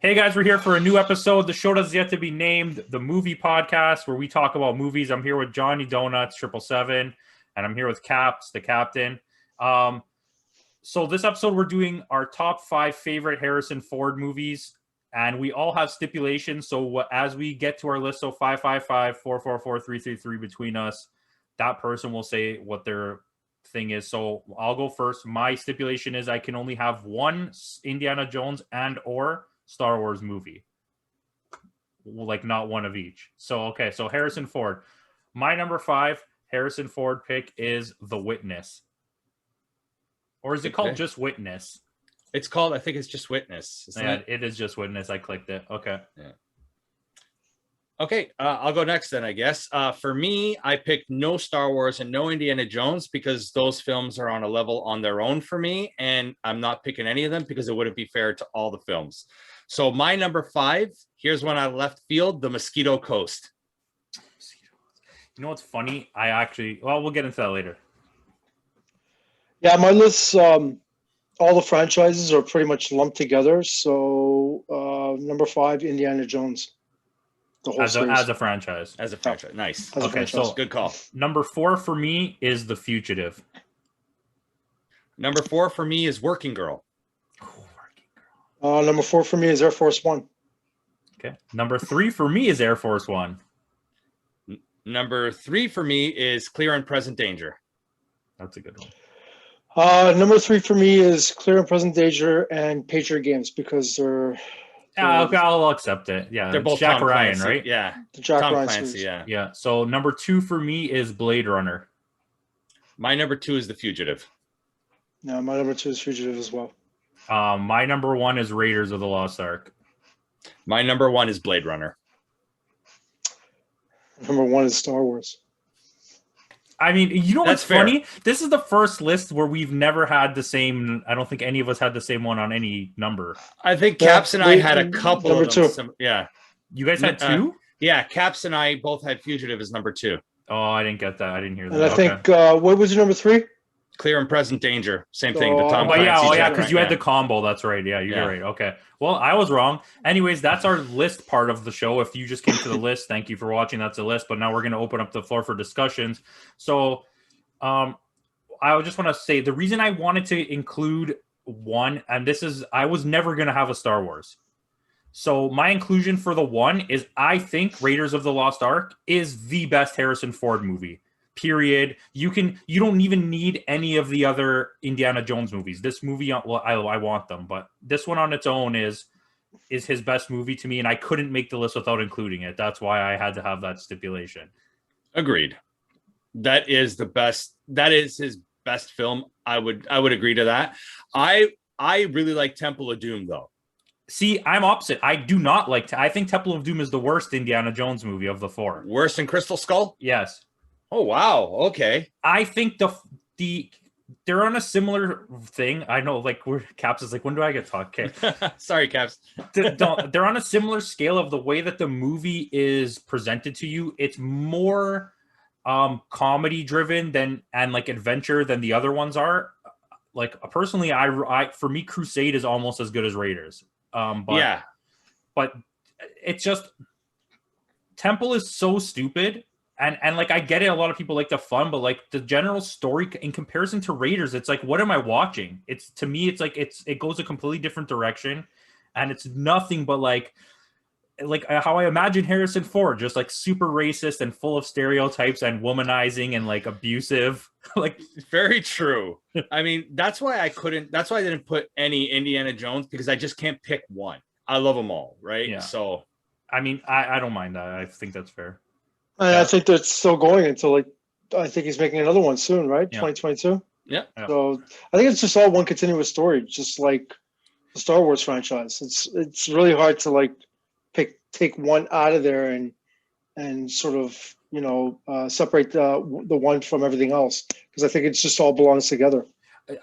Hey guys, we're here for a new episode. The show does yet to be named, the movie podcast, where we talk about movies. I'm here with JohnnyDonuts777, and I'm here with Caps, the captain. So this episode, we're doing our top 5 favorite Harrison Ford movies, and we all have stipulations. So as we get to our list, so 555, 444, 333 between us, that person will say what their thing is. So I'll go first. My stipulation is I can only have one Indiana Jones and or Star Wars movie, like not one of each. So okay, so Harrison Ford. My number 5 Harrison Ford pick is The Witness, or is it called just Witness? It's called, I think it's just Witness. Yeah, it is just Witness. I clicked it. Okay. Yeah. Okay, I'll go next then, I guess. For me, I picked no Star Wars and no Indiana Jones because those films are on a level on their own for me, and I'm not picking any of them because it wouldn't be fair to all the films. So my number 5, here's one out of left field, The Mosquito Coast. You know what's funny? We'll get into that later. Yeah, my list, all the franchises are pretty much lumped together. So number 5, Indiana Jones. The whole as a franchise. As a franchise. Nice. Okay, franchise. So good call. Number 4 for me is The Fugitive. Number 4 for me is Working Girl. Number 4 for me is Air Force One. Okay. Number 3 for me is Air Force One. Number 3 for me is Clear and Present Danger. That's a good one. Number 3 for me is Clear and Present Danger and Patriot Games because they're okay, I'll accept it. Yeah, they're both Jack Tom Ryan, Clancy, right? Yeah, Tom Clancy. Yeah, yeah. So number 2 for me is Blade Runner. My number 2 is The Fugitive. No, my number 2 is Fugitive as well. My number 1 is Raiders of the Lost Ark. My number 1 is Blade Runner. Number 1 is Star Wars. I mean, you know what's funny? Fair. This is the first list where we've never had the same. I don't think any of us had the same one on any number. I think Caps and I had a couple number of them. 2. Yeah. You guys had 2? Yeah, Caps and I both had Fugitive as number 2. Oh, I didn't get that. I didn't hear that. And I think, what was your number 3? Clear and Present Danger. Same thing. The Tom Clancy. Yeah, because you had the combo. That's right. Yeah, you're right. Okay. Well, I was wrong. Anyways, that's our list part of the show. If you just came to the list, thank you for watching. That's a list. But now we're going to open up the floor for discussions. So, I just want to say the reason I wanted to include one, and this is, I was never going to have a Star Wars. So my inclusion for the 1 is I think Raiders of the Lost Ark is the best Harrison Ford movie. Period. You don't even need any of the other Indiana Jones movies. This movie, well, I want them, but this one on its own is his best movie to me, and I couldn't make the list without including it. That's why I had to have that stipulation. Agreed. That is the best. That is his best film. I would agree to that. I really like Temple of Doom though. See, I'm opposite. I do not like. I think Temple of Doom is the worst Indiana Jones movie of the 4. Worse than Crystal Skull? Yes. Oh wow. Okay. I think they're on a similar thing. I know, like Caps is like, when do I get talk? Okay. Sorry, Caps. They're on a similar scale of the way that the movie is presented to you. It's more comedy driven and like adventure than the other ones are. Like personally, for me, Crusade is almost as good as Raiders. But it's just Temple is so stupid. And like I get it, a lot of people like the fun, but like the general story in comparison to Raiders, it's like, what am I watching? It's, to me, it's like it goes a completely different direction, and it's nothing but like how I imagine Harrison Ford, just like super racist and full of stereotypes and womanizing and like abusive. Like very true. I mean, that's why I didn't put any Indiana Jones, because I just can't pick one. I love them all, right? Yeah. So I mean, I don't mind that. I think that's fair. I think that's still going until I think he's making another one soon, right? Yeah. 2022. Yeah. So I think it's just all one continuous story, just like the Star Wars franchise. It's really hard to like take one out of there and sort of separate the one from everything else, because I think it's just all belongs together.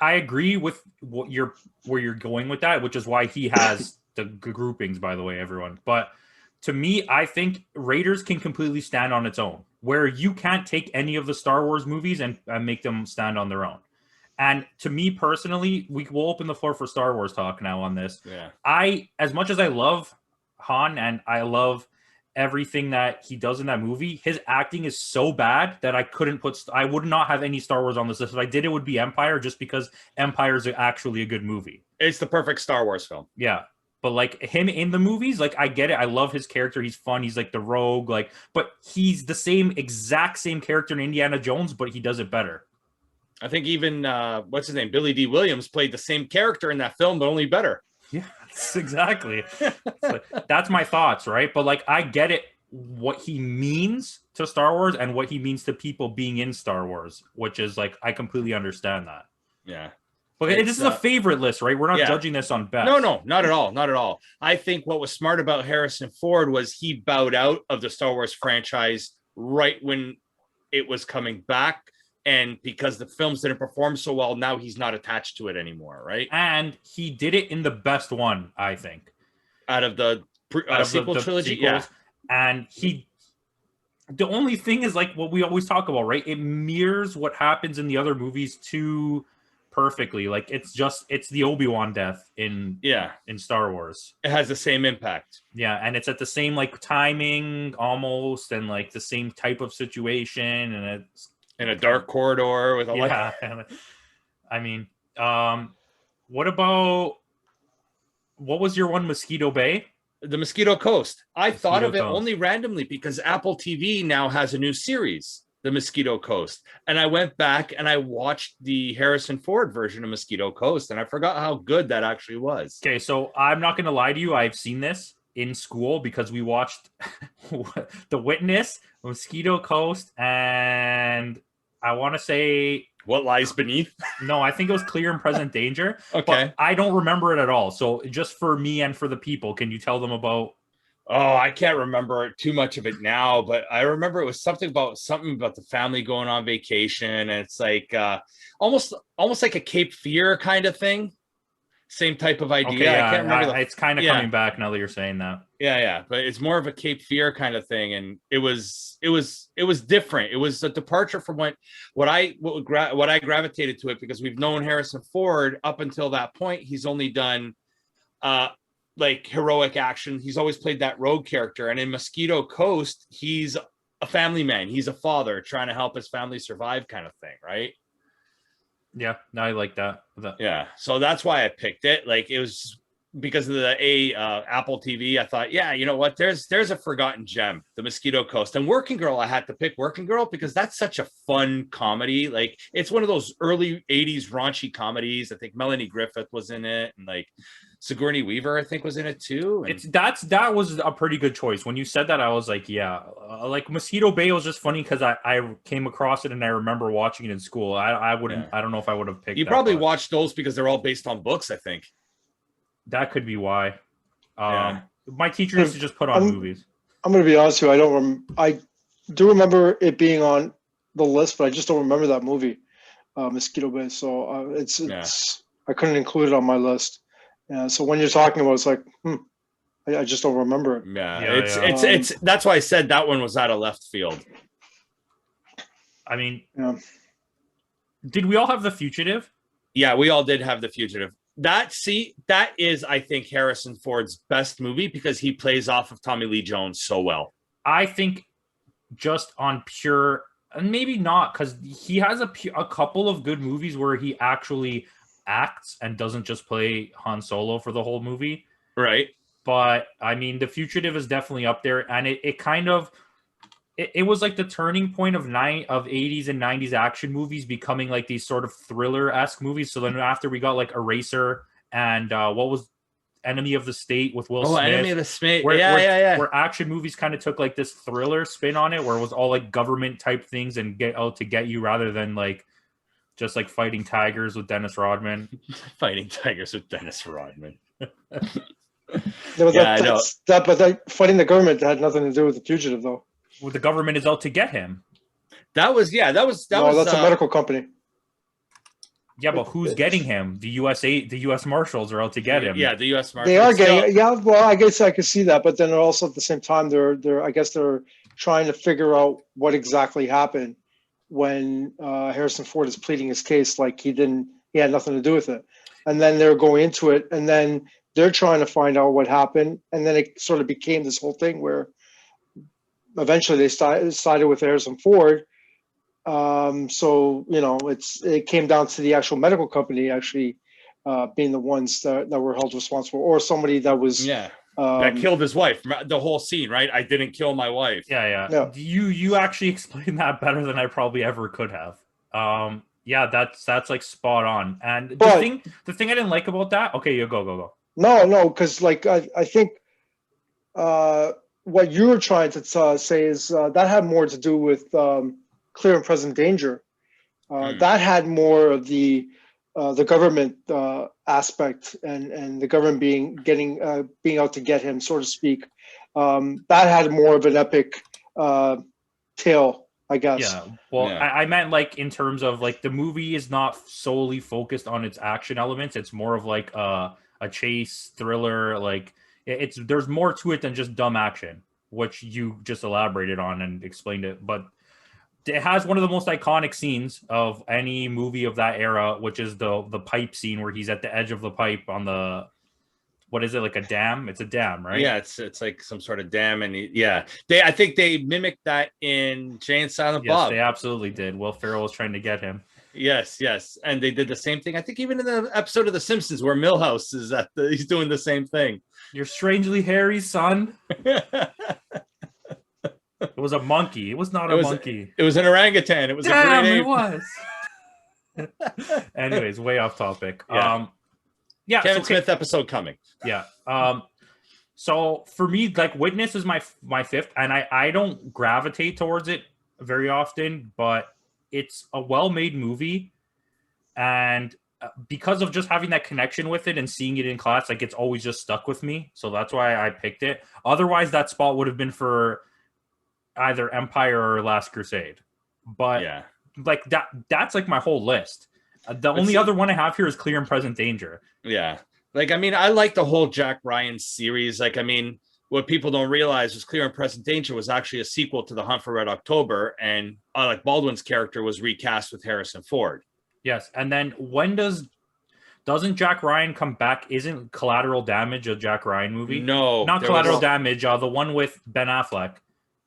I agree with where you're going with that, which is why he has the groupings, by the way, everyone. But to me, I think Raiders can completely stand on its own, where you can't take any of the Star Wars movies and make them stand on their own. And to me personally, we'll open the floor for Star Wars talk now on this. Yeah. As much as I love Han and I love everything that he does in that movie, his acting is so bad that I would not have any Star Wars on this list. If I did, it would be Empire, just because Empire is actually a good movie. It's the perfect Star Wars film. Yeah. But like him in the movies, like I get it. I love his character. He's fun. He's like the rogue, like, but he's the exact same character in Indiana Jones, but he does it better. I think even what's his name, Billy D. Williams, played the same character in that film, but only better. Yeah, exactly. That's my thoughts, right? But like, I get it, what he means to Star Wars and what he means to people being in Star Wars, which is like, I completely understand that. Yeah. But this is a favorite list, right? We're not judging this on best. No, not at all. Not at all. I think what was smart about Harrison Ford was he bowed out of the Star Wars franchise right when it was coming back. And because the films didn't perform so well, now he's not attached to it anymore, right? And he did it in the best one, I think. Out of the sequel trilogy, sequels. Yeah. And the only thing is like what we always talk about, right? It mirrors what happens in the other movies too perfectly. Like it's the Obi-Wan death in Star Wars. It has the same impact. Yeah, and it's at the same like timing almost, and like the same type of situation, and it's in a dark corridor with a light. I mean, what was your one, Mosquito Bay? The Mosquito Coast. I thought of it only randomly because Apple TV now has a new series, The Mosquito Coast. And I went back and I watched the Harrison Ford version of Mosquito Coast, and I forgot how good that actually was. Okay, so I'm not going to lie to you. I've seen this in school because we watched The Witness, Mosquito Coast, and I want to say What Lies Beneath. No, I think it was Clear and Present Danger. Okay. But I don't remember it at all. So just for me and for the people, can you tell them about? Oh, I can't remember too much of it now, but I remember it was something about the family going on vacation, and it's like almost like a Cape Fear kind of thing. Same type of idea. Okay, yeah, I can't remember. It's kind of coming back now that you're saying that. Yeah, but it's more of a Cape Fear kind of thing, and it was different. It was a departure from what I gravitated to it, because we've known Harrison Ford up until that point. He's only done like heroic action. He's always played that rogue character, and in Mosquito Coast, he's a family man. He's a father trying to help his family survive, kind of thing, right? Yeah, no, I like that. Yeah, so that's why I picked it. Like, it was because of the Apple TV. I thought, yeah, you know what? There's a forgotten gem, The Mosquito Coast. And Working Girl, I had to pick Working Girl because that's such a fun comedy. Like, it's one of those early 80s raunchy comedies. I think Melanie Griffith was in it, and like Sigourney Weaver, I think, was in it too. And that was a pretty good choice. When you said that, I was like, yeah, like Mosquito Bay was just funny because I came across it and I remember watching it in school. I don't know if I would have picked. You probably watched those because they're all based on books, I think. That could be why. My teacher used to just put on movies. I'm going to be honest with you. I do remember it being on the list, but I just don't remember that movie, Mosquito Bay. So I couldn't include it on my list. Yeah. So when you're talking about it, it's like, I just don't remember it. It's that's why I said that one was out of left field. I mean, did we all have The Fugitive? Yeah, we all did have The Fugitive. That is, I think, Harrison Ford's best movie because he plays off of Tommy Lee Jones so well. I think just on pure, and maybe not, because he has a couple of good movies where he actually acts and doesn't just play Han Solo for the whole movie. Right. But I mean, The Fugitive is definitely up there, and it was like the turning point of 80s and 90s action movies becoming like these sort of thriller-esque movies. So then after we got like Eraser and what was Enemy of the State with Will Smith. Enemy of the State. Where action movies kind of took like this thriller spin on it, where it was all like government type things and get out to get you rather than like just like Fighting Tigers with Dennis Rodman. Fighting Tigers with Dennis Rodman. But fighting the government had nothing to do with The Fugitive, though. Well, the government is out to get him. That's a medical company. Yeah, but who's getting him? The U.S. Marshals are out to get him. Yeah, the U.S. Marshals. They are getting. Yeah, well, I guess I could see that, but then also at the same time, they're trying to figure out what exactly happened, when Harrison Ford is pleading his case like he had nothing to do with it. And then they're going into it, and then they're trying to find out what happened. And then it sort of became this whole thing where eventually they sided with Harrison Ford. So, you know, it came down to the actual medical company actually being the ones that were held responsible, or somebody that was that killed his wife. The whole scene, right? I didn't kill my wife. Yeah. You actually explained that better than I probably ever could have. Yeah, that's like spot on. And the thing I didn't like about that. Okay, you go. No, because like I think what you were trying to say is that had more to do with clear and present danger. That had more of the government aspect and the government being out to get him, so to speak. That had more of an epic tale, I guess. Yeah. Well, I meant like in terms of like the movie is not solely focused on its action elements. It's more of like a chase thriller. Like there's more to it than just dumb action, which you just elaborated on and explained it. But it has one of the most iconic scenes of any movie of that era, which is the pipe scene where he's at the edge of the pipe on the, what is it, like a dam? It's a dam, right? Yeah, it's like some sort of dam, and I think they mimicked that in Jay and Silent Bob. They absolutely did. Will Ferrell was trying to get him. Yes, and they did the same thing. I think even in the episode of The Simpsons where Milhouse is he's doing the same thing. You're strangely hairy, son. It was a monkey. It was not a monkey. It was an orangutan. It was a great ape. It was. Anyways, way off topic. Yeah. Kevin Smith episode coming. Yeah. So for me, like Witness is my fifth, and I don't gravitate towards it very often, but it's a well-made movie, and because of just having that connection with it and seeing it in class, like it's always just stuck with me. So that's why I picked it. Otherwise, that spot would have been for either Empire or Last Crusade. But like that's like my whole list. The only other one I have here is Clear and Present Danger. Yeah. Like, I mean, I like the whole Jack Ryan series. Like, I mean, what people don't realize is Clear and Present Danger was actually a sequel to The Hunt for Red October. And Alec Baldwin's character was recast with Harrison Ford. Yes. And then when doesn't Jack Ryan come back? Isn't Collateral Damage a Jack Ryan movie? No. Not Collateral Damage, the one with Ben Affleck.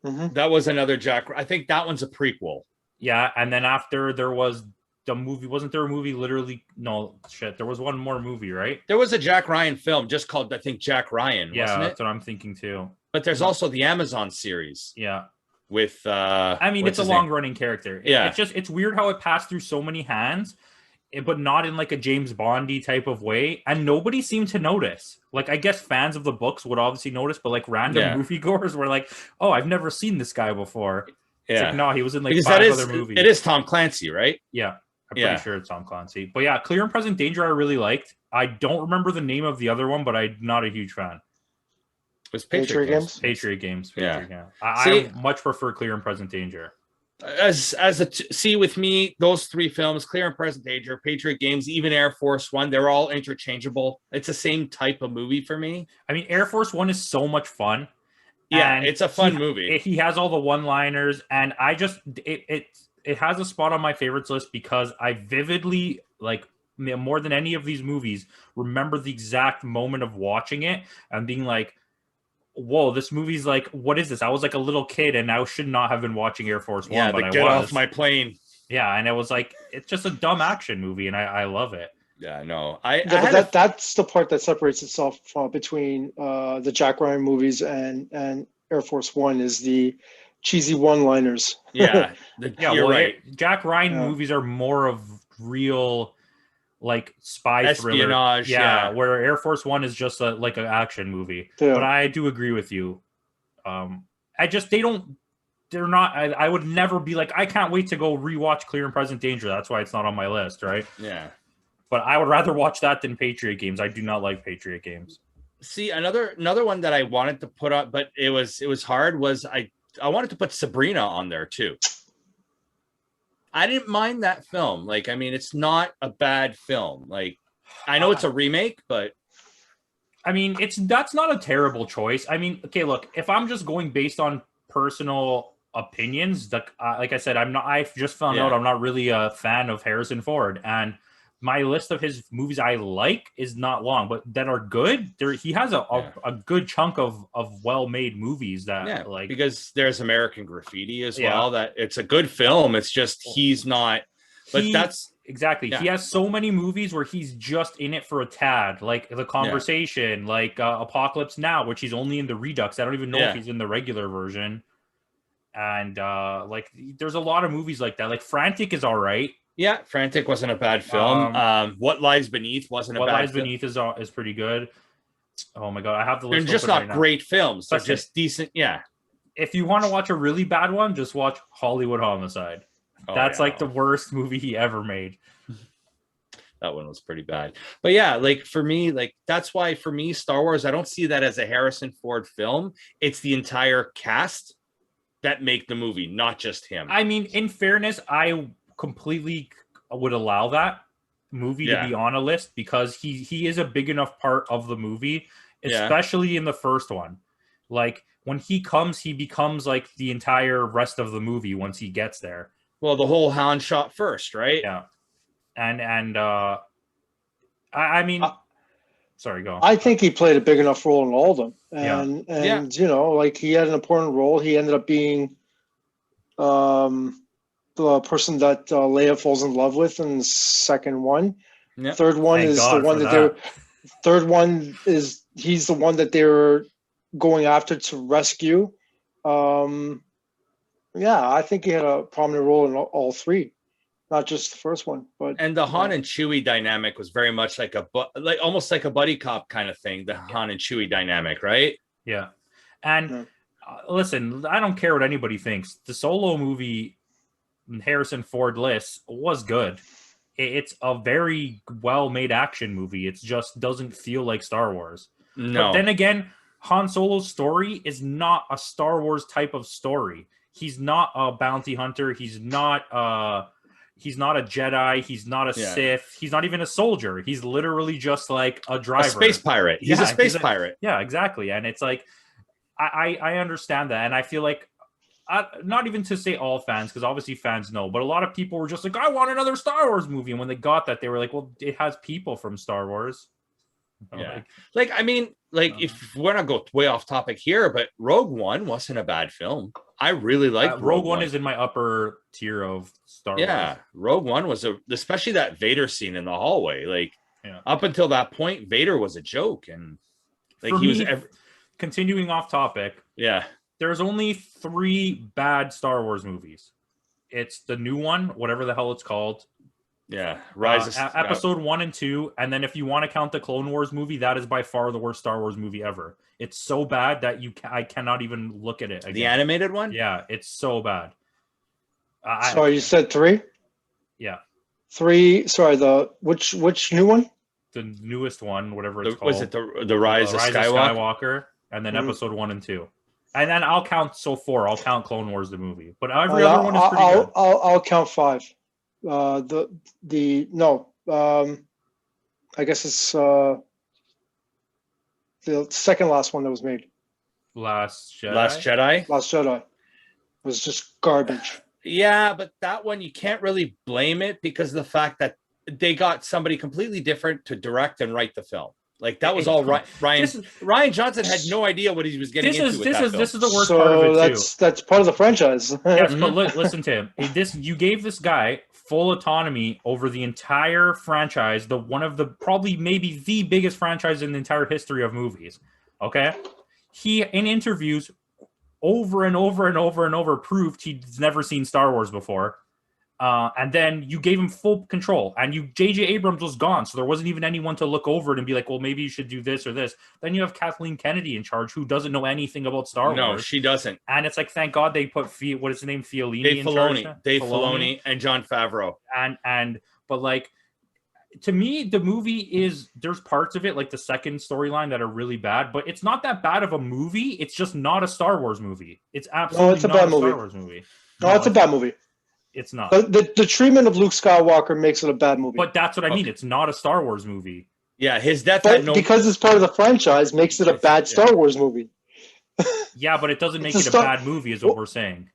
Mm-hmm. That was another I think that one's a prequel. Yeah, and then after there was the movie, wasn't there a movie literally? No, shit, there was one more movie, right? There was a Jack Ryan film just called, I think, Jack Ryan, wasn't it? That's what I'm thinking too. But there's also the Amazon series. Yeah. With I mean, it's a long-running character. Yeah. It's weird how it passed through so many hands, but not in like a James Bondy type of way, and nobody seemed to notice. Like, I guess fans of the books would obviously notice, but like random moviegoers were like, "Oh, I've never seen this guy before." Yeah, it's like, no, he was in like because 5 other movies. It is Tom Clancy, right? Yeah, I'm pretty sure it's Tom Clancy. But yeah, Clear and Present Danger I really liked. I don't remember the name of the other one, but I'm not a huge fan. It was Patriot Games. Patriot Games. Yeah. I much prefer Clear and Present Danger. See, with me, those three films, Clear and Present Danger, Patriot Games, even Air Force One, they're all interchangeable. It's the same type of movie for me. I mean, Air Force One is so much fun. Yeah, it's a fun movie. He has all the one-liners, and I just it has a spot on my favorites list because I vividly, like, more than any of these movies, remember the exact moment of watching it and being like, whoa, this movie's like, what is this? I was like a little kid and I should not have been watching Air Force One, but I was. Get off my plane. Yeah, and it was like, it's just a dumb action movie, and I love it. Yeah, no, that's the part that separates itself between the Jack Ryan movies and Air Force One is the cheesy one-liners. Yeah, you're right. Jack Ryan movies are more of real, like, spy espionage, thriller. Where Air Force One is just like an action movie. Yeah. But I do agree with you. They're not. I would never be like, I can't wait to go rewatch Clear and Present Danger. That's why it's not on my list, right? Yeah. But I would rather watch that than Patriot Games. I do not like Patriot Games. See, another one that I wanted to put up, but it was hard, was I wanted to put Sabrina on there too. I didn't mind that film. Like, I mean, it's not a bad film. Like, I know it's a remake, but I mean, that's not a terrible choice. I mean, okay, look, if I'm just going based on personal opinions. Like I said, I've just found Yeah. out I'm not really a fan of Harrison Ford, and my list of his movies I like is not long, but that are good. He has a good chunk of well-made movies that like, because there's American Graffiti as Yeah. well. That it's a good film. It's just he's not. But that's exactly. Yeah. He has so many movies where he's just in it for a tad, like The Conversation, like Apocalypse Now, which he's only in the Redux. I don't even know if he's in the regular version. And like, there's a lot of movies like that. Like Frantic is all right. Yeah, Frantic wasn't a bad film. What Lies Beneath wasn't a bad film. What Lies Beneath is pretty good. Oh my god, I have the list. They're just not great films. They're just decent. Yeah. If you want to watch a really bad one, just watch Hollywood Homicide. That's like the worst movie he ever made. That one was pretty bad. But yeah, like for me, like that's why for me, Star Wars, I don't see that as a Harrison Ford film. It's the entire cast that make the movie, not just him. I mean, in fairness, I completely would allow that movie to be on a list because he is a big enough part of the movie, especially in the first one. Like when he becomes like the entire rest of the movie once he gets there. Well, the whole hound shot first, right? Yeah. And I mean, sorry, go on. I think he played a big enough role in all of them. And you know, like he had an important role. He ended up being the person that Leia falls in love with in the second one. Yep. Third one Thank is God the one for that third one is he's the one that they were going after to rescue. Yeah, I think he had a prominent role in all three, not just the first one. But and the Han and Chewie dynamic was very much like almost like a buddy cop kind of thing. The Han and Chewie dynamic, right? Yeah, and listen, I don't care what anybody thinks. The Solo movie, Harrison Ford list, was good. It's a very well-made action movie. It just doesn't feel like Star Wars. No. But then again, Han Solo's story is not a Star Wars type of story. He's not a bounty hunter. He's not a Jedi. He's not a Sith. He's not even a soldier. He's literally just like a driver. A space pirate. He's a space pirate. Yeah, exactly. And it's like, I understand that. And I feel like, not even to say all fans, because obviously fans know, but a lot of people were just like, I want another Star Wars movie. And when they got that, they were like, well, it has people from Star Wars. Yeah. Like, I mean, like if we're not go way off topic here, but Rogue One wasn't a bad film. I really like Rogue One is in my upper tier of Star Wars. Yeah, Rogue One was especially that Vader scene in the hallway. Like up until that point, Vader was a joke, and like continuing off topic. Yeah, there's only 3 bad Star Wars movies. It's the new one, whatever the hell it's called. Yeah, Rise of episode 1 and 2, and then if you want to count the Clone Wars movie, that is by far the worst Star Wars movie ever. It's so bad that I cannot even look at it again. The animated one? Yeah, it's so bad. Sorry, you said 3? Yeah. 3. Sorry, which new one? The newest one, whatever it's called. Was it the Rise of Skywalker? And then episode 1 and 2. And then I'll count 4. I'll count Clone Wars the movie, but every other one is pretty good. I'll count 5. I guess it's the second last one that was made. Last Jedi. Last Jedi was just garbage. Yeah, but that one you can't really blame it because of the fact that they got somebody completely different to direct and write the film. Like that was all right. Ryan Johnson had no idea what he was getting into. This is the worst part of it too. That's part of the franchise. Yes, but listen to him. You gave this guy full autonomy over the entire franchise, one of the probably maybe the biggest franchise in the entire history of movies. Okay, he in interviews over and over and over and over proved he's never seen Star Wars before. And then you gave him full control, and J.J. Abrams was gone, so there wasn't even anyone to look over it and be like, well, maybe you should do this or this. Then you have Kathleen Kennedy in charge, who doesn't know anything about Star Wars. No, she doesn't. And it's like, thank God they put what is his name, Fellini Dave Filoni and Jon Favreau. But like, to me, the movie there's parts of it, like the second storyline, that are really bad, but it's not that bad of a movie. It's just not a Star Wars movie. It's absolutely it's a not bad a movie. Star Wars movie. No, it's a bad movie. It's not. The treatment of Luke Skywalker makes it a bad movie. But that's what I mean. It's not a Star Wars movie. Yeah, his death. Because it's part of the franchise, makes it a bad Star Wars movie. Yeah, but it doesn't make it a bad movie, is what we're saying.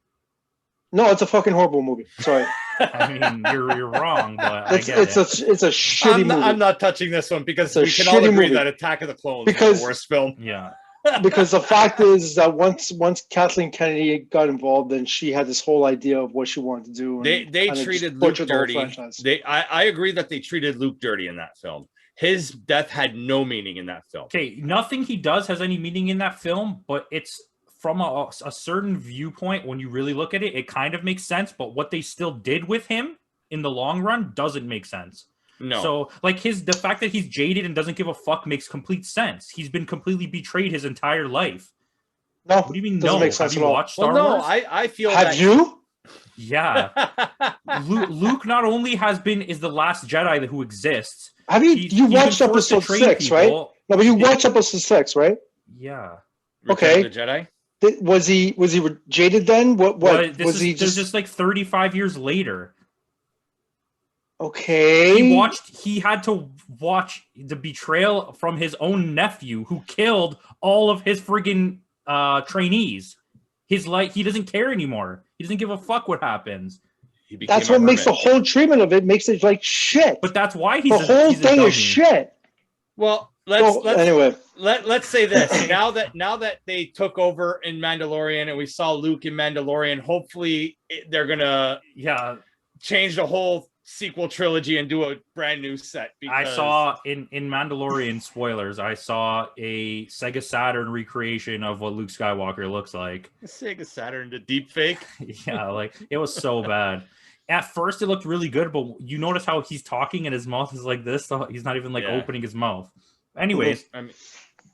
No, it's a fucking horrible movie. Sorry. I mean, you're wrong, but It's I get it. it's a shitty movie. I'm not touching this one because It's a we can all shitty agree movie. that Attack of the Clones Because- is the worst film. Yeah. Because the fact is that once Kathleen Kennedy got involved, then she had this whole idea of what she wanted to do. And They kinda treated just Luke butchered the whole dirty. franchise. I agree that they treated Luke dirty in that film. His death had no meaning in that film. Okay, nothing he does has any meaning in that film, but it's from a certain viewpoint. When you really look at it, it kind of makes sense. But what they still did with him in the long run doesn't make sense. No. So, like the fact that he's jaded and doesn't give a fuck makes complete sense. He's been completely betrayed his entire life. No, What do you mean? doesn't No, make sense have at you all. watched Star well, no, Wars? I feel Have that you? Yeah, Luke not only is the last Jedi who exists. Have you? He's You been watched forced to episode train 6, right? people. No, but you Yeah. watched episode 6, right? Yeah. Return Okay. of the Jedi. Was he jaded then? What But was he this is just like 35 years later. Okay. He had to watch the betrayal from his own nephew who killed all of his friggin' trainees. He doesn't care anymore. He doesn't give a fuck what happens. He became That's a what makes the hermit. whole treatment of it makes it like shit. But that's why the whole he's a thing dummy. is shit. Well, Anyway, let's say this. now that they took over in Mandalorian and we saw Luke in Mandalorian, hopefully they're gonna change the whole sequel trilogy and do a brand new set. I saw in Mandalorian spoilers, I saw a Sega Saturn recreation of what Luke Skywalker looks like. Sega Saturn, the deep fake. Yeah, like it was so bad. At first, it looked really good, but you notice how he's talking and his mouth is like this. So he's not even like opening his mouth. Anyways,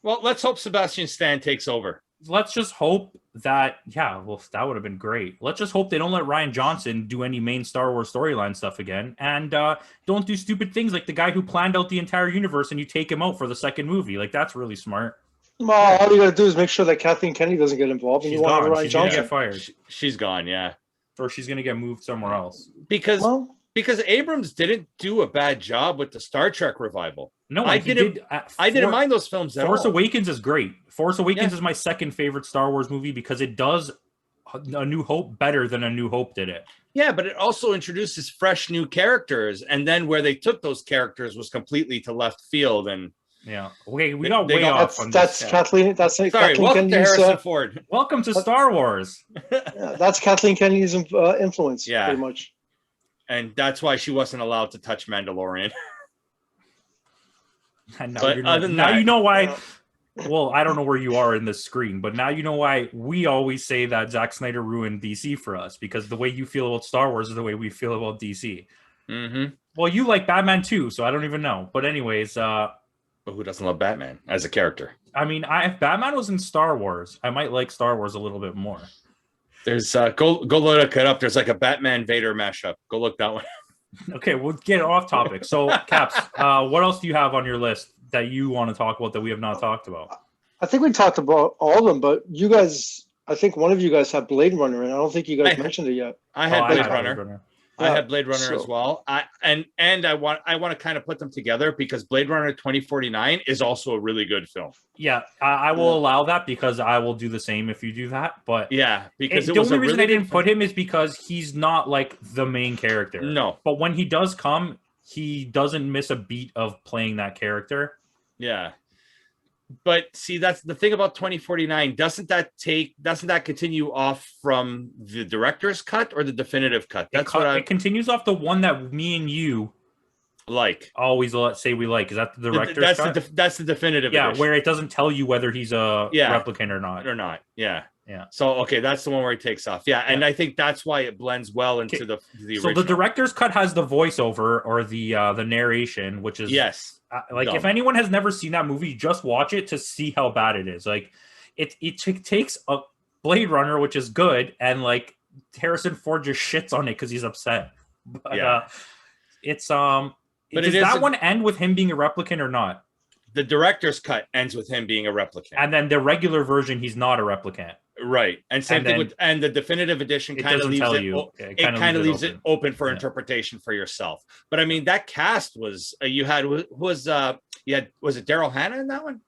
well, let's hope Sebastian Stan takes over. let's just hope that that would have been great. Let's just hope they don't let Rian Johnson do any main Star Wars storyline stuff again, and don't do stupid things like the guy who planned out the entire universe and you take him out for the second movie. Like that's really smart. well, all you gotta do is make sure that Kathleen Kennedy doesn't get involved, and She's you want gone. Rian She's gonna Johnson. get fired, She's gone, yeah. or she's gonna get moved somewhere else. Because Abrams didn't do a bad job with the Star Trek revival. No, I didn't mind those films at Force all. Awakens is great. Force Awakens is my second favorite Star Wars movie because it does A New Hope better than A New Hope did it. Yeah, but it also introduces fresh new characters, and then where they took those characters was completely to left field. And okay, we got way off on that's this. Kathleen. That's sorry, Kathleen welcome to Kennedy's, Harrison Ford. Welcome to Star Wars. that's Kathleen Kennedy's influence, pretty much. And that's why she wasn't allowed to touch Mandalorian. And But other than that, you know why. Well, I don't know where you are in this screen, but now you know why we always say that Zack Snyder ruined DC for us, because the way you feel about Star Wars is the way we feel about DC. Mm-hmm. Well, you like Batman too, so I don't even know. But anyways, but who doesn't love Batman as a character? I mean, if Batman was in Star Wars, I might like Star Wars a little bit more. There's go look it up. There's like a Batman Vader mashup. Go look that one. Okay, we'll get off topic. So, Caps, what else do you have on your list that you want to talk about that we have not talked about? I think we talked about all of them, but you guys, I think one of you guys had Blade Runner, and I don't think you guys mentioned it yet. I had Blade Runner. I had Blade Runner as well. I want to kind of put them together because Blade Runner 2049 is also a really good film. Yeah, I will allow that because I will do the same if you do that. But because the only reason I didn't put him is because he's not like the main character. No, but when he does come, he doesn't miss a beat of playing that character. Yeah. But see, that's the thing about 2049. Doesn't that continue off from the director's cut or the definitive cut? It continues off the one that me and you always say we like. Is that the director's cut? That's the definitive edition. Where it doesn't tell you whether he's a replicant or not. Yeah. So okay, that's the one where he takes off. And I think that's why it blends well into the original. So the director's cut has the voiceover or the narration, which is if anyone has never seen that movie, just watch it to see how bad it is. Like it takes a Blade Runner, which is good, and like Harrison Ford just shits on it because he's upset. But does that one end with him being a replicant or not? The director's cut ends with him being a replicant, and then the regular version, he's not a replicant. Right, and same thing with the definitive edition kind of leaves it open for interpretation for yourself. But I mean, that cast was was it Daryl Hannah in that one?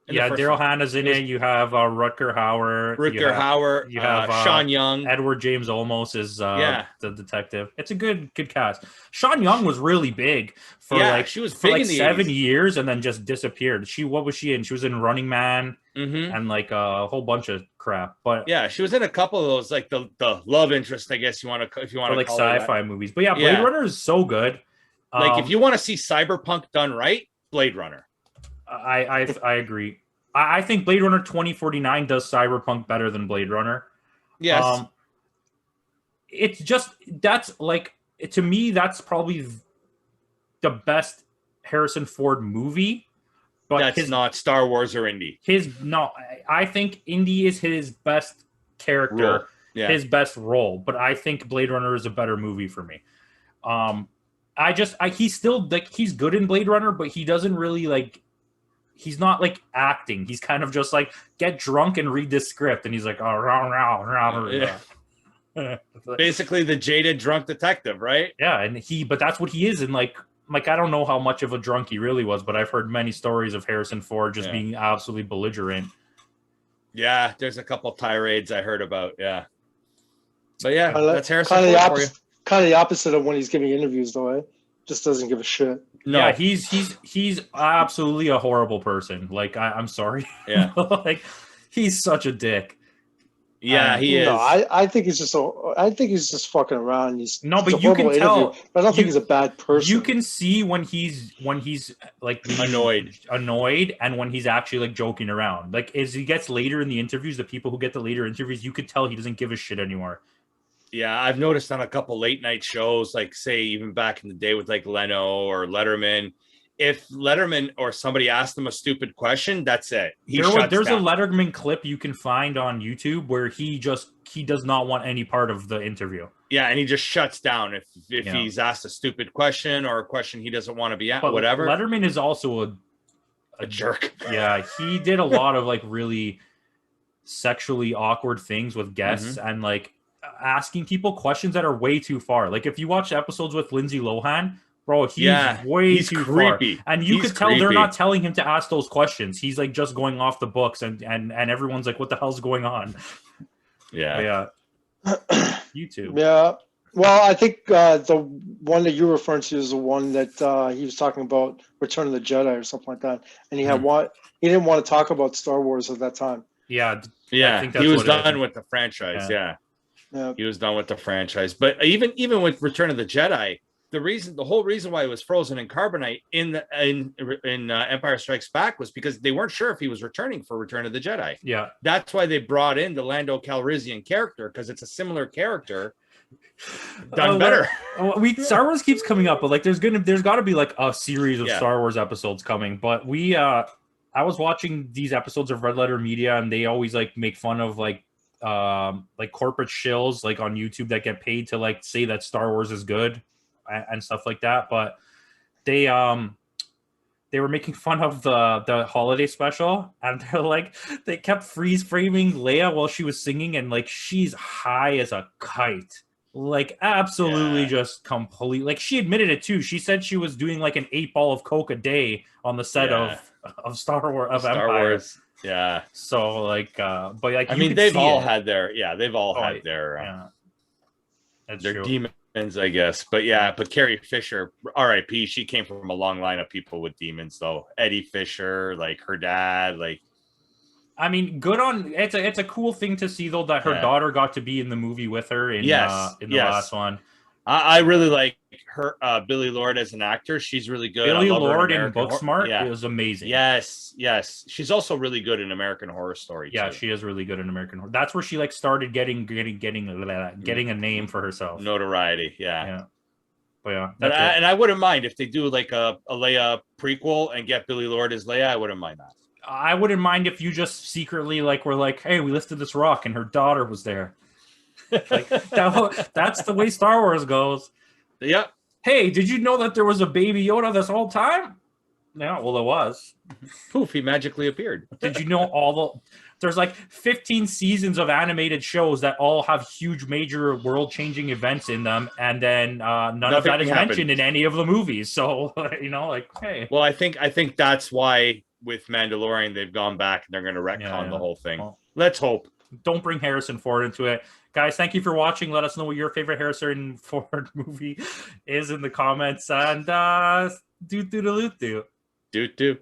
Yeah, Daryl Hannah's in it. You have Rutger Hauer. Rutger Hauer. You have Sean Young. Edward James Olmos is the detective. It's a good cast. Sean Young was really big for she was big in the 7 80s. years and then just disappeared. What was she in? She was in Running Man and like a whole bunch of crap. But yeah, she was in a couple of those, like the love interest, I guess you want to, if you want to like call sci-fi movies. But yeah, Blade Runner is so good. Like if you want to see cyberpunk done right, Blade Runner. I agree. I think Blade Runner 2049 does cyberpunk better than Blade Runner. Yes. It's just, that's like, to me, that's probably the best Harrison Ford movie. But that's not Star Wars or Indy. I think Indy is his best character, his best role. But I think Blade Runner is a better movie for me. He's still like, he's good in Blade Runner, but he doesn't really like, he's not like acting. He's kind of just like, get drunk and read this script. And he's like, basically the jaded drunk detective, right? Yeah. But that's what he is. And like, I don't know how much of a drunk he really was, but I've heard many stories of Harrison Ford just being absolutely belligerent. Yeah. There's a couple tirades I heard about. Yeah. But yeah, that's Harrison Ford for you. Kind of the opposite of when he's giving interviews, though. Just doesn't give a shit. No, yeah, he's absolutely a horrible person. Like I'm sorry. Yeah, like he's such a dick. Yeah, he is. No, I think he's just fucking around. But you can tell. But I don't think he's a bad person. You can see when he's like annoyed, and when he's actually like joking around. Like as he gets later in the interviews, the people who get the later interviews, you could tell he doesn't give a shit anymore. Yeah, I've noticed on a couple late night shows, like say even back in the day with like Leno or Letterman, if Letterman or somebody asked him a stupid question, that's it. There's a Letterman clip you can find on YouTube where he does not want any part of the interview. Yeah, and he just shuts down if he's asked a stupid question or a question he doesn't want to be at, whatever. Letterman is also a jerk. Yeah, he did a lot of like really sexually awkward things with guests and like asking people questions that are way too far. Like if you watch episodes with Lindsay Lohan, bro, he's too creepy. Far. And you could tell they're not telling him to ask those questions. He's like just going off the books and everyone's like, what the hell's going on? Yeah. YouTube. Yeah. Well, I think the one that you're referring to is the one that he was talking about Return of the Jedi or something like that. And he didn't want to talk about Star Wars at that time. Yeah. Yeah. He was done with the franchise. Yeah. He was done with the franchise. But even with Return of the Jedi, the whole reason why it was frozen in carbonite in Empire Strikes Back was because they weren't sure if he was returning for Return of the Jedi. Yeah. That's why they brought in the Lando Calrissian character, because it's a similar character done better. Star Wars keeps coming up, but like there's got to be like a series of Star Wars episodes coming. But I was watching these episodes of Red Letter Media, and they always like make fun of like corporate shills like on YouTube that get paid to like say that Star Wars is good and stuff like that. But they were making fun of the holiday special, and they're like, they kept freeze framing Leia while she was singing, and like she's high as a kite, like absolutely just complete. Like she admitted it too. She said she was doing like an 8-ball of coke a day on the set of Star Wars of Empire. Wars. Yeah. So like, but like, I mean, they've all had their true. demons, I guess. But but Carrie Fisher, R.I.P. She came from a long line of people with demons, though. Eddie Fisher, like her dad, like. I mean, good on it's a cool thing to see though that her daughter got to be in the movie with her in the last one. I really like her, Billie Lourd as an actor. She's really good. Billie Lourd in Booksmart is amazing. Yes. She's also really good in American Horror Story. Yeah, she is really good in American Horror. That's where she like started getting a name for herself. Notoriety. Yeah. But and I wouldn't mind if they do like a Leia prequel and get Billie Lourd as Leia. I wouldn't mind that. I wouldn't mind if you just secretly like were like, hey, we lifted this rock and her daughter was there. Like that's the way Star Wars goes. Yep. Hey, did you know that there was a baby Yoda this whole time? Yeah, well, it was. Poof, he magically appeared. Did you know there's like 15 seasons of animated shows that all have huge major world-changing events in them, and then none of that is mentioned in any of the movies. So, like, hey. Well, I think that's why with Mandalorian, they've gone back and they're going to retcon the whole thing. Well, let's hope. Don't bring Harrison Ford into it. Guys, thank you for watching. Let us know what your favorite Harrison Ford movie is in the comments. And do. Do.